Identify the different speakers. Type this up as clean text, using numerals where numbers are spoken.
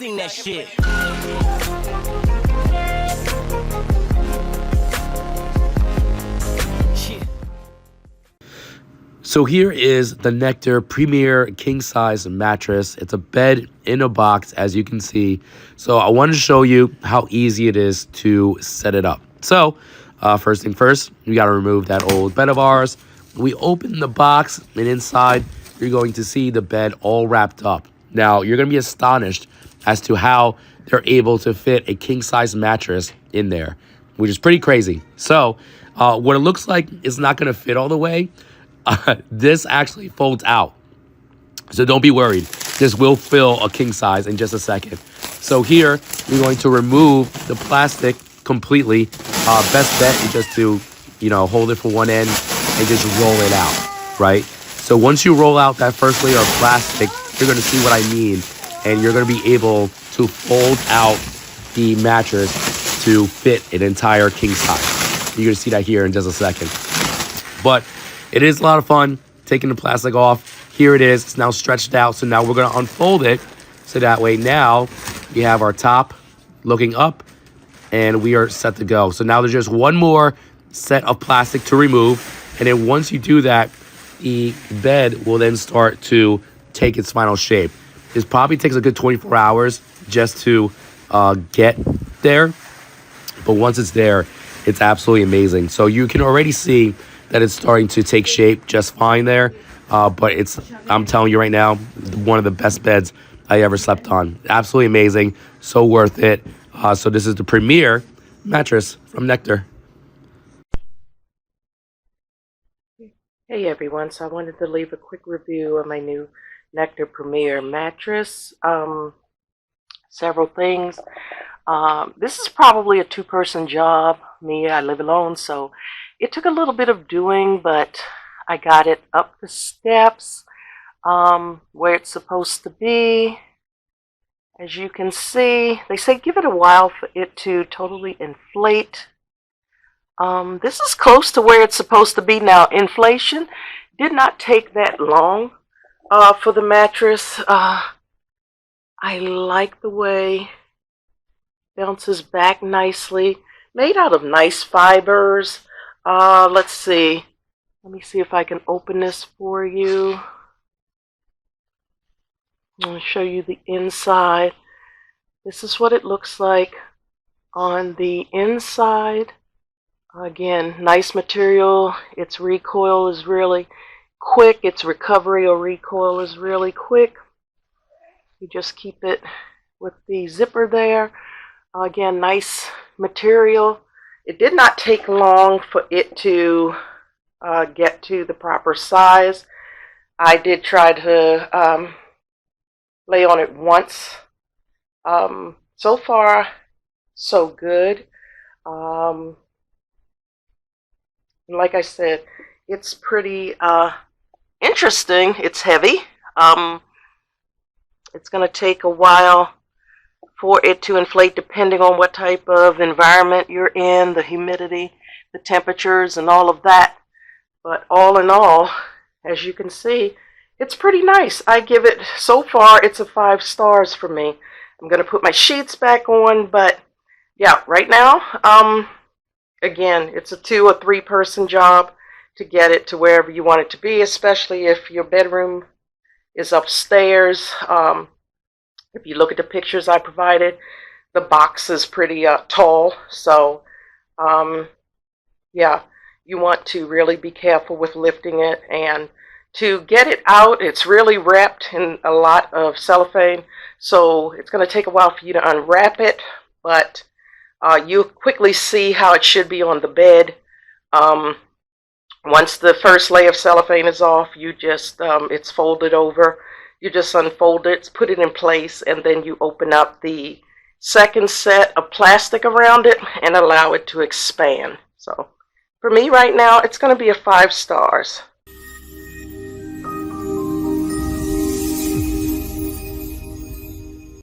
Speaker 1: sing that shit.
Speaker 2: So here is the Nectar Premier King Size Mattress. It's a bed in a box, as you can see. So I wanted to show you how easy it is to set it up. So first thing first, we got to remove that old bed of ours. We open the box, and inside you're going to see the bed all wrapped up. Now you're going to be astonished as to how they're able to fit a king size mattress in there, which is pretty crazy. So what it looks like is not going to fit all the way. This actually folds out, so don't be worried. This will fill a king size in just a second. So here we're going to remove the plastic completely. Best bet is just to hold it for one end and just roll it out, right? So once you roll out that first layer of plastic, you're going to see what I mean, and you're going to be able to fold out the mattress to fit an entire king size. You're going to see that here in just a second. But it is a lot of fun taking the plastic off. Here it is. It's now stretched out. So now we're going to unfold it. So that way now we have our top looking up and we are set to go. So now there's just one more set of plastic to remove. And then once you do that, the bed will then start to take its final shape. This probably takes a good 24 hours just to get there. But once it's there, it's absolutely amazing. So you can already see that it's starting to take shape just fine there. But I'm telling you right now, one of the best beds I ever slept on. Absolutely amazing. So worth it. So this is the Premier mattress from Nectar.
Speaker 3: Hey everyone, so I wanted to leave a quick review of my new Nectar Premier mattress. Several things. This is probably a two-person job. Me, I live alone, so it took a little bit of doing, but I got it up the steps where it's supposed to be. As you can see, they say give it a while for it to totally inflate. This is close to where it's supposed to be now. Inflation did not take that long for the mattress. I like the way it bounces back nicely. Made out of nice fibers. Let's see. Let me see if I can open this for you. I'm going to show you the inside. This is what it looks like on the inside. Again, nice material. Its recoil is really quick. Its recovery or recoil is really quick. You just keep it with the zipper there. Again, nice material. It did not take long for it to get to the proper size. I did try to lay on it once. So far, so good. Like I said, it's pretty interesting. It's heavy. It's going to take a while for it to inflate depending on what type of environment you're in, the humidity, the temperatures, and all of that. But all in all, as you can see, it's pretty nice. I give it, so far, it's a 5 stars for me. I'm going to put my sheets back on, but yeah, right now, again, it's a 2 or 3 person job to get it to wherever you want it to be, especially if your bedroom is upstairs. If you look at the pictures I provided, the box is pretty tall. So, yeah, you want to really be careful with lifting it. And to get it out, it's really wrapped in a lot of cellophane. So it's going to take a while for you to unwrap it. But you'll quickly see how it should be on the bed. Once the first layer of cellophane is off, you just, it's folded over. You just unfold it, put it in place, and then you open up the second set of plastic around it and allow it to expand. So for me right now, it's going to be a 5 stars.